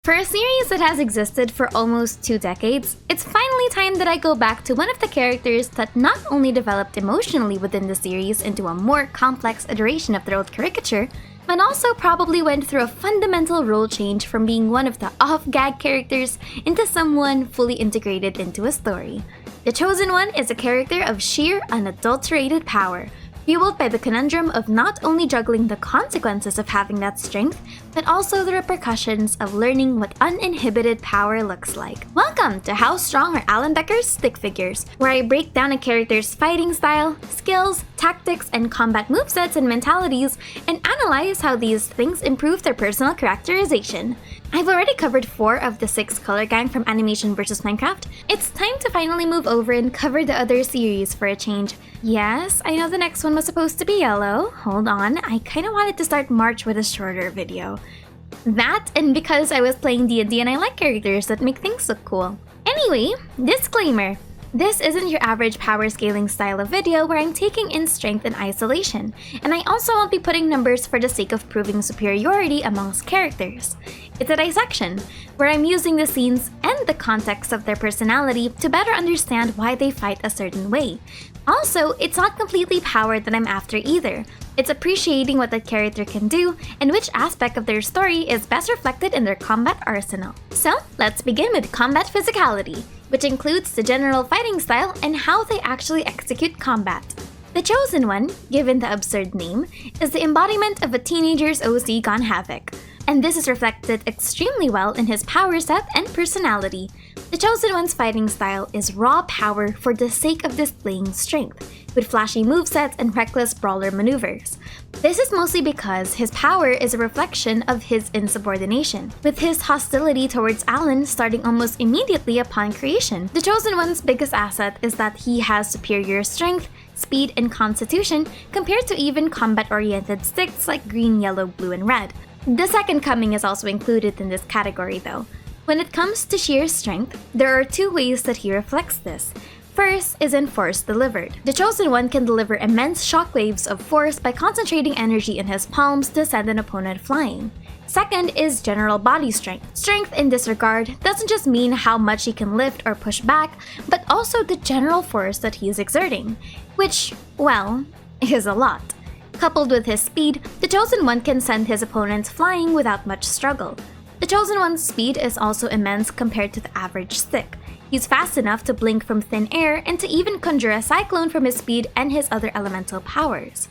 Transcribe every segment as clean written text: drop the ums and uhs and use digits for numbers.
For a series that has existed for almost 2 decades, it's finally time that I go back to one of the characters that not only developed emotionally within the series into a more complex iteration of their old caricature, but also probably went through a fundamental role change from being one of the off-gag characters into someone fully integrated into a story. The Chosen One is a character of sheer, unadulterated power, fueled by the conundrum of not only juggling the consequences of having that strength, but also the repercussions of learning what uninhibited power looks like. Welcome to How Strong Are Alan Becker's Stick Figures, where I break down a character's fighting style, skills, tactics, and combat movesets and mentalities, and analyze how these things improve their personal characterization. I've already covered 4 of the 6 color gang from Animation vs. Minecraft. It's time to finally move over and cover the other series for a change. Yes, I know the next one was supposed to be yellow. Hold on, I kinda wanted to start March with a shorter video. That, and because I was playing D&D and I like characters that make things look cool. Anyway, disclaimer. This isn't your average power scaling style of video where I'm taking in strength in isolation, and I also won't be putting numbers for the sake of proving superiority amongst characters. It's a dissection, where I'm using the scenes and the context of their personality to better understand why they fight a certain way. Also, it's not completely power that I'm after either. It's appreciating what that character can do and which aspect of their story is best reflected in their combat arsenal. So, let's begin with combat physicality, which includes the general fighting style and how they actually execute combat. The Chosen One, given the absurd name, is the embodiment of a teenager's OC gone havoc, and this is reflected extremely well in his power set and personality. The Chosen One's fighting style is raw power for the sake of displaying strength, with flashy movesets and reckless brawler maneuvers. This is mostly because his power is a reflection of his insubordination, with his hostility towards Alan starting almost immediately upon creation. The Chosen One's biggest asset is that he has superior strength, speed, and constitution compared to even combat-oriented sticks like green, yellow, blue, and red. The Second Coming is also included in this category though. When it comes to sheer strength, there are 2 ways that he reflects this. First is in force delivered. The Chosen One can deliver immense shockwaves of force by concentrating energy in his palms to send an opponent flying. Second is general body strength. Strength in this regard doesn't just mean how much he can lift or push back, but also the general force that he is exerting, which, well, is a lot. Coupled with his speed, the Chosen One can send his opponents flying without much struggle. The Chosen One's speed is also immense compared to the average stick. He's fast enough to blink from thin air and to even conjure a cyclone from his speed and his other elemental powers.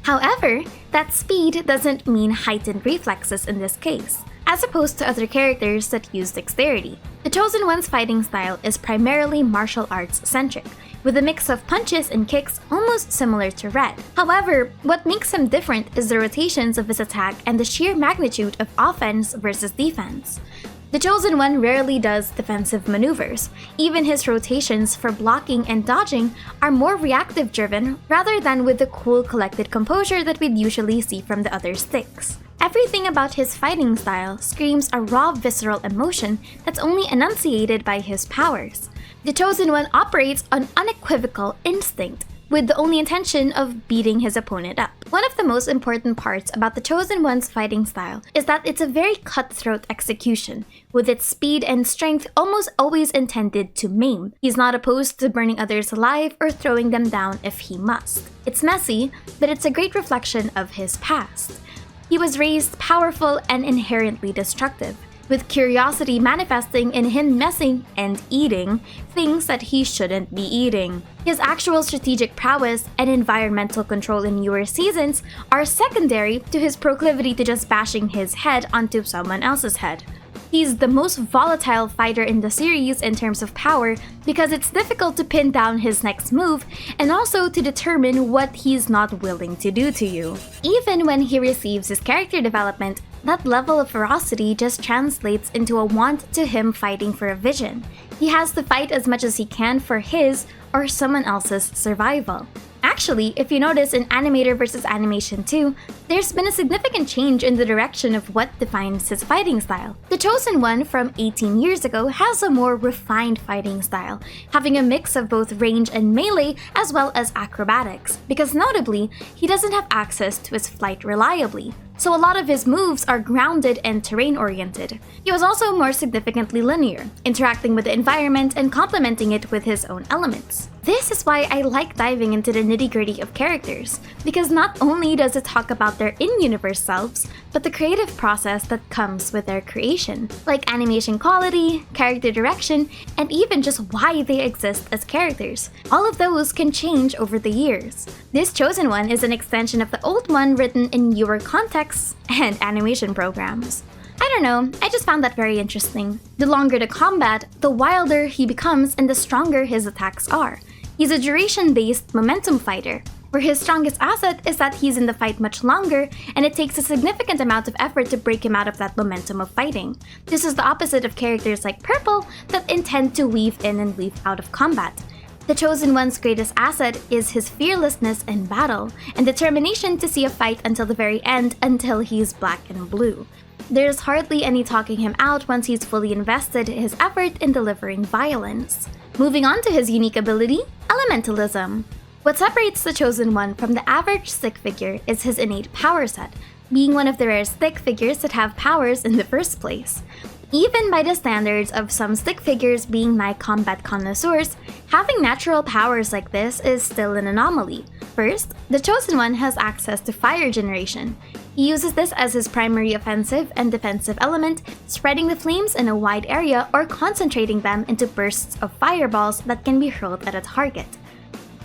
However, that speed doesn't mean heightened reflexes in this case, as opposed to other characters that use dexterity. The Chosen One's fighting style is primarily martial arts centric, with a mix of punches and kicks almost similar to Red. However, what makes him different is the rotations of his attack and the sheer magnitude of offense versus defense. The Chosen One rarely does defensive maneuvers. Even his rotations for blocking and dodging are more reactive driven rather than with the cool collected composure that we'd usually see from the other sticks. Everything about his fighting style screams a raw visceral emotion that's only enunciated by his powers. The Chosen One operates on unequivocal instinct, with the only intention of beating his opponent up. One of the most important parts about the Chosen One's fighting style is that it's a very cutthroat execution, with its speed and strength almost always intended to maim. He's not opposed to burning others alive or throwing them down if he must. It's messy, but it's a great reflection of his past. He was raised powerful and inherently destructive, with curiosity manifesting in him messing and eating things that he shouldn't be eating. His actual strategic prowess and environmental control in newer seasons are secondary to his proclivity to just bashing his head onto someone else's head. He's the most volatile fighter in the series in terms of power because it's difficult to pin down his next move and also to determine what he's not willing to do to you. Even when he receives his character development, that level of ferocity just translates into a want to him fighting for a vision. He has to fight as much as he can for his or someone else's survival. Actually, if you notice in Animator vs. Animation 2, there's been a significant change in the direction of what defines his fighting style. The Chosen One from 18 years ago has a more refined fighting style, having a mix of both range and melee as well as acrobatics, because notably, he doesn't have access to his flight reliably. so a lot of his moves are grounded and terrain-oriented. He was also more significantly linear, interacting with the environment and complementing it with his own elements. This is why I like diving into the nitty-gritty of characters, because not only does it talk about their in-universe selves, but the creative process that comes with their creation, like animation quality, character direction, and even just why they exist as characters. All of those can change over the years. This chosen one is an extension of the old one written in newer contexts and animation programs. I don't know, I just found that very interesting. The longer the combat, the wilder he becomes and the stronger his attacks are. He's a duration-based momentum fighter, where his strongest asset is that he's in the fight much longer and it takes a significant amount of effort to break him out of that momentum of fighting. This is the opposite of characters like Purple that intend to weave in and weave out of combat. The Chosen One's greatest asset is his fearlessness in battle and determination to see a fight until the very end until he's black and blue. There's hardly any talking him out once he's fully invested his effort in delivering violence. Moving on to his unique ability, Elementalism. What separates the Chosen One from the average stick figure is his innate power set, being one of the rare stick figures that have powers in the first place. Even by the standards of some stick figures being combat connoisseurs, having natural powers like this is still an anomaly. First, the Chosen One has access to fire generation. He uses this as his primary offensive and defensive element, spreading the flames in a wide area or concentrating them into bursts of fireballs that can be hurled at a target.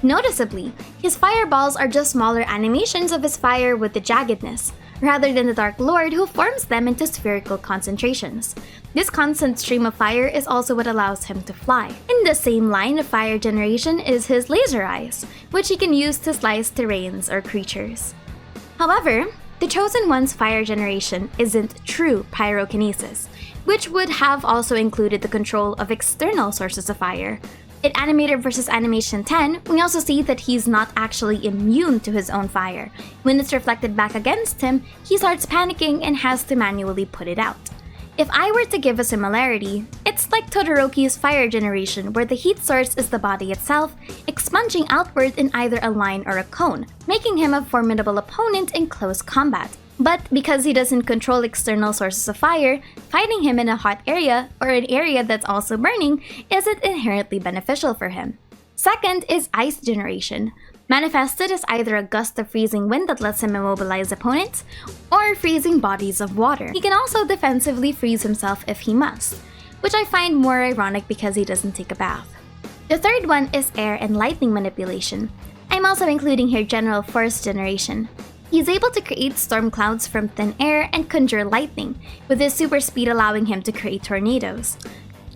Noticeably, his fireballs are just smaller animations of his fire with the jaggedness, rather than the Dark Lord who forms them into spherical concentrations. This constant stream of fire is also what allows him to fly. In the same line of fire generation is his laser eyes, which he can use to slice terrains or creatures. However, the Chosen One's fire generation isn't true pyrokinesis, which would have also included the control of external sources of fire. In Animator vs. Animation 10, we also see that he's not actually immune to his own fire. When it's reflected back against him, he starts panicking and has to manually put it out. If I were to give a similarity, it's like Todoroki's fire generation where the heat source is the body itself, expunging outward in either a line or a cone, making him a formidable opponent in close combat. But because he doesn't control external sources of fire, fighting him in a hot area or an area that's also burning isn't inherently beneficial for him. Second is ice generation, manifested as either a gust of freezing wind that lets him immobilize opponents, or freezing bodies of water. He can also defensively freeze himself if he must, which I find more ironic because he doesn't take a bath. The third one is air and lightning manipulation. I'm also including here general force generation. He's able to create storm clouds from thin air and conjure lightning, with his super speed allowing him to create tornadoes.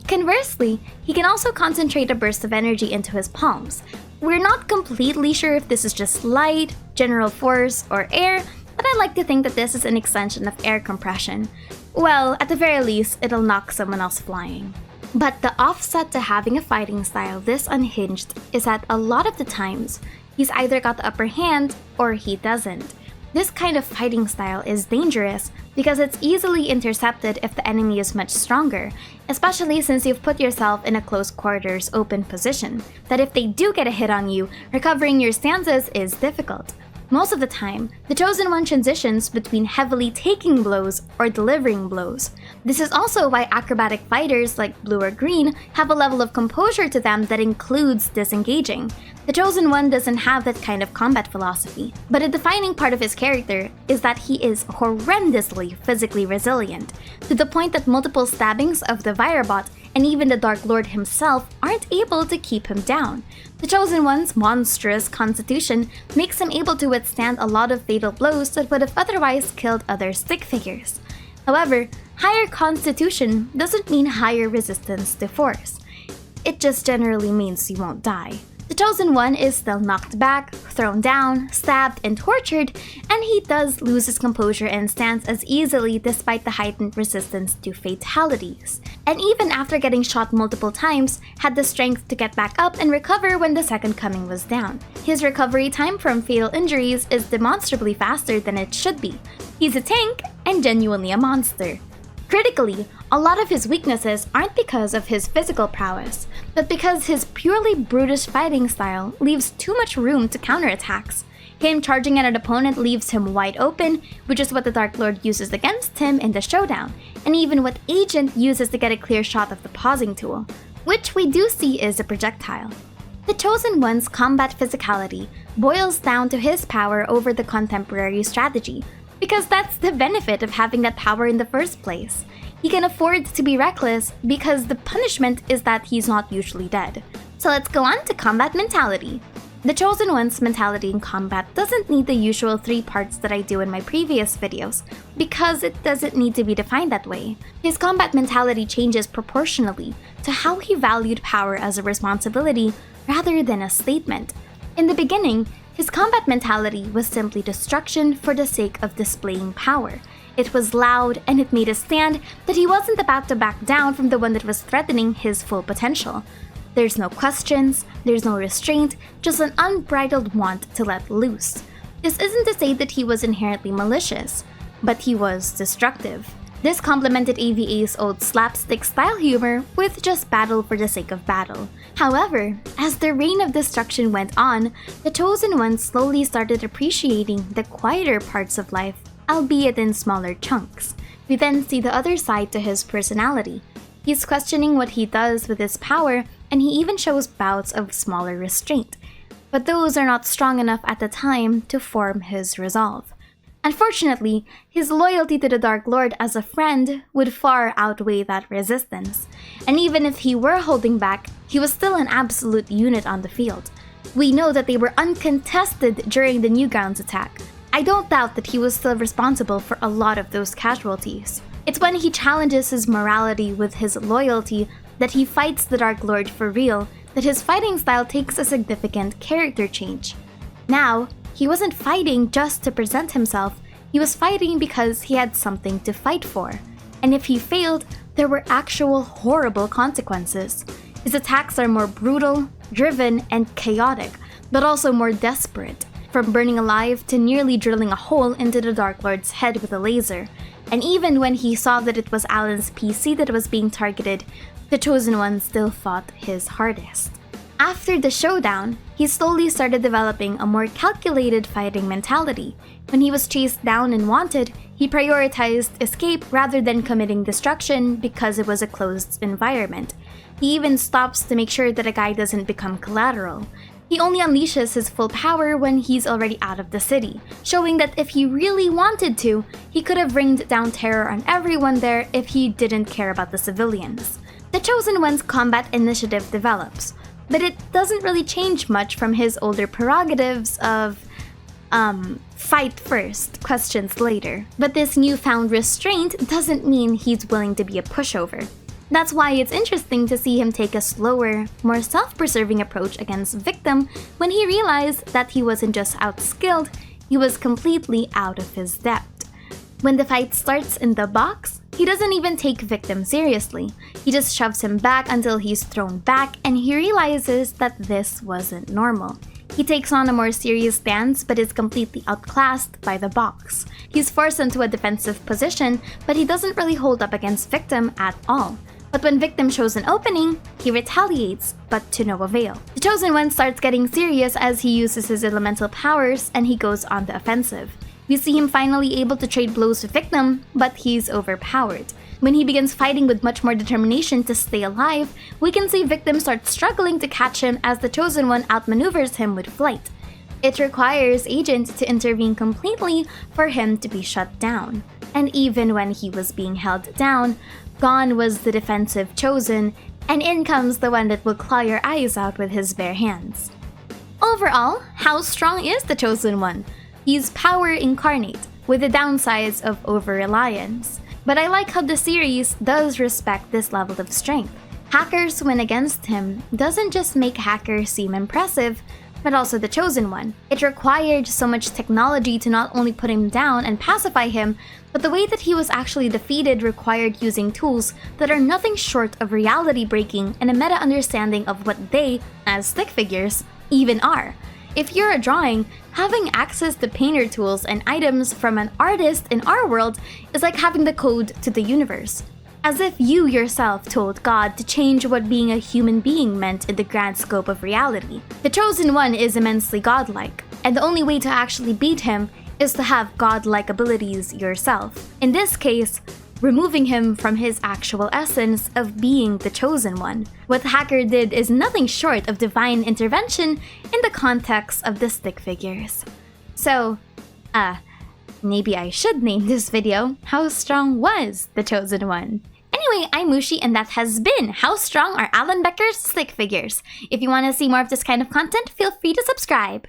Conversely, he can also concentrate a burst of energy into his palms. We're not completely sure if this is just light, general force, or air, but I like to think that this is an extension of air compression. Well, at the very least, it'll knock someone else flying. But the offset to having a fighting style this unhinged is that a lot of the times, he's either got the upper hand or he doesn't. This kind of fighting style is dangerous because it's easily intercepted if the enemy is much stronger, especially since you've put yourself in a close quarters open position, that if they do get a hit on you, recovering your stances is difficult. Most of the time, the Chosen One transitions between heavily taking blows or delivering blows. This is also why acrobatic fighters like Blue or Green have a level of composure to them that includes disengaging. The Chosen One doesn't have that kind of combat philosophy, but a defining part of his character is that he is horrendously physically resilient, to the point that multiple stabbings of the Virobot and even the Dark Lord himself aren't able to keep him down. The Chosen One's monstrous constitution makes him able to withstand a lot of fatal blows that would have otherwise killed other stick figures. However, higher constitution doesn't mean higher resistance to force. It just generally means you won't die. The Chosen One is still knocked back, thrown down, stabbed, and tortured, and he does lose his composure and stance as easily despite the heightened resistance to fatalities. And even after getting shot multiple times, had the strength to get back up and recover when the second coming was down. His recovery time from fatal injuries is demonstrably faster than it should be. He's a tank and genuinely a monster. Critically, a lot of his weaknesses aren't because of his physical prowess, but because his purely brutish fighting style leaves too much room to counterattacks. Him charging at an opponent leaves him wide open, which is what the Dark Lord uses against him in the showdown, and even what Agent uses to get a clear shot of the pausing tool, which we do see is a projectile. The Chosen One's combat physicality boils down to his power over the contemporary strategy, because that's the benefit of having that power in the first place. He can afford to be reckless because the punishment is that he's not usually dead. So let's go on to combat mentality. The Chosen One's mentality in combat doesn't need the usual 3 parts that I do in my previous videos, because it doesn't need to be defined that way. His combat mentality changes proportionally to how he valued power as a responsibility rather than a statement. In the beginning, his combat mentality was simply destruction for the sake of displaying power. It was loud and it made a stand that he wasn't about to back down from the one that was threatening his full potential. There's no questions, there's no restraint, just an unbridled want to let loose. This isn't to say that he was inherently malicious, but he was destructive. This complemented AVA's old slapstick-style humor with just battle for the sake of battle. However, as the reign of destruction went on, the Chosen One slowly started appreciating the quieter parts of life, albeit in smaller chunks. We then see the other side to his personality. He's questioning what he does with his power, and he even shows bouts of smaller restraint. But those are not strong enough at the time to form his resolve. Unfortunately, his loyalty to the Dark Lord as a friend would far outweigh that resistance. And even if he were holding back, he was still an absolute unit on the field. We know that they were uncontested during the Newgrounds attack. I don't doubt that he was still responsible for a lot of those casualties. It's when he challenges his morality with his loyalty that he fights the Dark Lord for real that his fighting style takes a significant character change. Now, he wasn't fighting just to present himself, he was fighting because he had something to fight for. And if he failed, there were actual horrible consequences. His attacks are more brutal, driven, and chaotic, but also more desperate, from burning alive to nearly drilling a hole into the Dark Lord's head with a laser. And even when he saw that it was Alan's PC that was being targeted, the Chosen One still fought his hardest. After the showdown, he slowly started developing a more calculated fighting mentality. When he was chased down and wanted, he prioritized escape rather than committing destruction because it was a closed environment. He even stops to make sure that a guy doesn't become collateral. He only unleashes his full power when he's already out of the city, showing that if he really wanted to, he could have rained down terror on everyone there if he didn't care about the civilians. The Chosen One's combat initiative develops, but it doesn't really change much from his older prerogatives of, fight first, questions later. But this newfound restraint doesn't mean he's willing to be a pushover. That's why it's interesting to see him take a slower, more self-preserving approach against Victim when he realized that he wasn't just outskilled, he was completely out of his depth. When the fight starts in the box, he doesn't even take Victim seriously. He just shoves him back until he's thrown back and he realizes that this wasn't normal. He takes on a more serious stance but is completely outclassed by the box. He's forced into a defensive position, but he doesn't really hold up against Victim at all. But when Victim shows an opening, he retaliates, but to no avail. The Chosen One starts getting serious as he uses his elemental powers and he goes on the offensive. We see him finally able to trade blows with Victim, but he's overpowered. When he begins fighting with much more determination to stay alive, we can see Victim start struggling to catch him as the Chosen One outmaneuvers him with flight. It requires Agent to intervene completely for him to be shut down. And even when he was being held down, gone was the defensive Chosen, and in comes the one that will claw your eyes out with his bare hands. Overall, how strong is the Chosen One? He's power incarnate, with the downsides of over-reliance. But I like how the series does respect this level of strength. Hackers win against him doesn't just make Hacker seem impressive, but also the Chosen One. It required so much technology to not only put him down and pacify him, but the way that he was actually defeated required using tools that are nothing short of reality-breaking and a meta-understanding of what they, as stick figures, even are. If you're a drawing, having access to painter tools and items from an artist in our world is like having the code to the universe. As if you yourself told God to change what being a human being meant in the grand scope of reality. The Chosen One is immensely godlike. and the only way to actually beat him is to have godlike abilities yourself. In this case, removing him from his actual essence of being the chosen one. What the hacker did is nothing short of divine intervention in the context of the stick figures. So, maybe I should name this video, How Strong Was the Chosen One? Anyway, I'm Mushi, and that has been How Strong Are Alan Becker's Stick Figures. If you want to see more of this kind of content, feel free to subscribe.